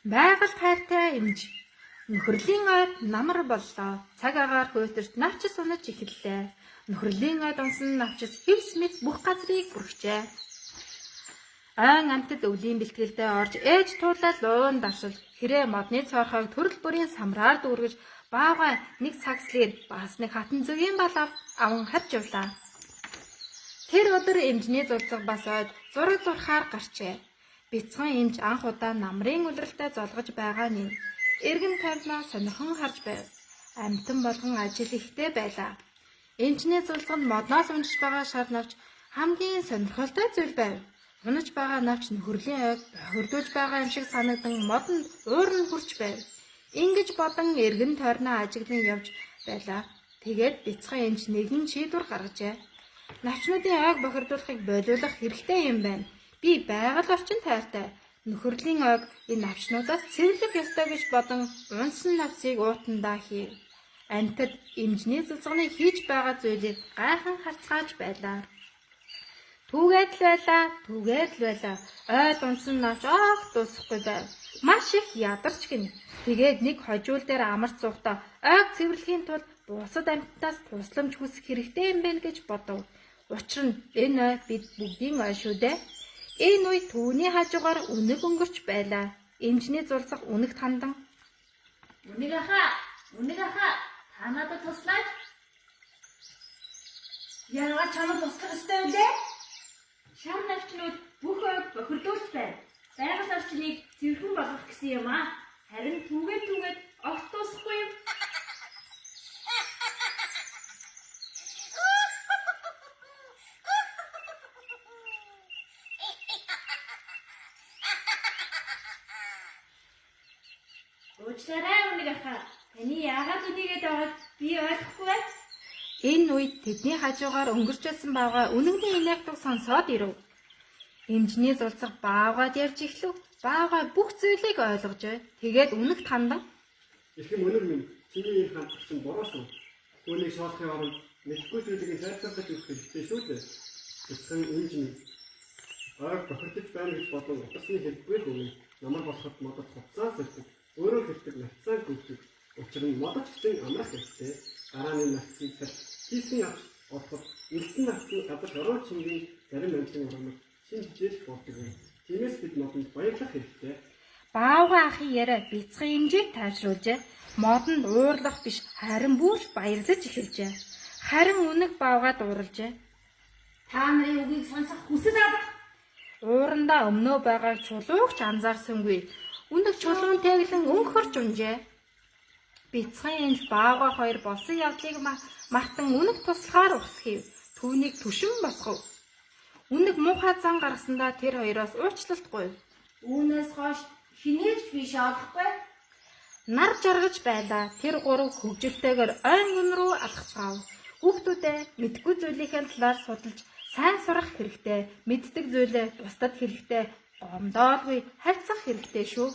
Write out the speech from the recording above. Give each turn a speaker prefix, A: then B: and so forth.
A: Байгаль хайртай эмч. Нөхөрлийн ойд намар боллоо. Цаг агаар хуйтарч навчис унаж эхэллээ. Нөхөрлийн ойд унсан навчис хэвс мэт бүх газрыг бүрхжээ. Айн амтд өвлийн бэлтгэлдээ орж ээж туулаад уун даршил хэрэг модны цорхойг төрөл бүрийн самраар дүүргэж баавгай нэг цагслэр бас нэг хатан зүгийн балав аван харж явлаа. Тэр өдөр эмчний зулцаг бас ойд зураг зурхаар гарчээ. Бяцхан эмч анх удаа намрын улиралтай золгож байгаа нь эргэн тойрноо сонирхон харж байв. Амьтан болгон ажил ихтэй байлаа. Эмчний зулцганд модноос унжиж байгаа шар навч хамгийн сонирхолтой зүйл байв. Унаж байгаа навч нөхөрлийн ойг хөрдүүлж байгаа юм шиг санагдан модонд уурн хурч байв. Ингэж бодон эргэн тойрноо ажиглан явж байлаа. Тэгээд бяцхан эмч нэгэн шийдвэр гаргажээ. Навчнуудын ойг бохирдуулахыг болиулах хэрэгтэй юм байна. Би байгаль орчин тайртай. Нөхөрлийн ойг энэ навчнуудаас цэвэрлэх ёстой гэж бодон унсан навцыг уутандаа хийв. Амьтад эмчний цуцганы хийж байгаа зүйлийг гайхан харцгааж байлаа. Түгээд л байлаа. Ойд унсан навч дуусахгүй байв. Маш их ядарч гин. Тэгээд нэг хожуул дээр амарч суухдаа ойг цэвэрлэхийн тулд бусад амьтдаас тусламж хүсэх хэрэгтэй юм байна гэж бодов. Учир нь энэ ой бид бүгдийн ой шүү дээ. Энэ үе түүний хажуугаар үнэг өнгөрч байлаа. Эмчний зулцах үнэгт хандан.
B: Үнэг ахаа, та надад туслаач. Яагаад чамд туслах ёстой вэ? Шар навчнууд бүх ойг бохирдуулж байна. Байгаль орчныг зэрхэн болгох гэсэн юм аа. Харин түгээд огт дуусахгүй юм. Уучлаарай үнэг ахаа. Таны яагаад үнийгээд байгааг би ойлгохгүй байна.
A: Энэ үед тэдний хажуугаар өнгөрчөөсөн баавгай үнэгний инээхтэг сонсоод ирэв. Эмчний зулцах баавгаад ярьж эхлэв. Баавгай бүх зүйлийг ойлгожээ. Тэгээд үнэгт хандан.
C: Ихэнх өнөр минь чиний энэ хандлагч нь буруу шүү. Түүнийг шоолохын оронд мэдхгүй зүйлийг тайлбарлаж өгөх хэрэгтэй шүү дээ. Бяцхан эмч минь ойг бохирдож байна гэж бодон утасны хэлбэр өгнө. Намар болоход модод хуцаа сэлдэг. Өөрөө хэлдэг навцаа гүйдэг. Учир нь модогчдын амрах хэрэгтэй. Гарааны навцыг салж хийсэн авч ороход элсэн навцыг гадар ороо чингийн зарим амьтан орнод шин хичээж болдог юм. Тиймээс бид модонд баярлах хэрэгтэй.
A: Баавгай ахын яриа бяцхан эмчийг тайвшруулжээ. Модонд уурлах биш харин бүрж баярлаж эхэлжээ. Харин үнэг баавгаад уурлжээ.
B: Та нарын үгийг сонсох хүсэл авах.
A: Уурандаа өмнөө байгааг чулуугч анзаарсангүй. Үнэг чулуун тэглэн өнхөрч унжээ. Бяцхан эмч баавгай хоёр болсон явдлыг мартан үнэг туслахаар усхив. Түүнийг түшин босгов. Үнэг муухай зан гаргасандаа тэр хоёроос уучлалт гуйв.
B: Үүнээс хойш хинээж би шаалахгүй.
A: Нар жаргаж байлаа. Тэр гурав хөвгөлтэйгээр ойн өн рүү алхацгаав. Хүүхдүүдээ мэдгүй зүйлийн талаар судалж сайн сурах хэрэгтэй. Мэддэг зүйлээ бусдад хэрэгтэй. Гомдоолгүй харьцах хэрэгтэй шүү.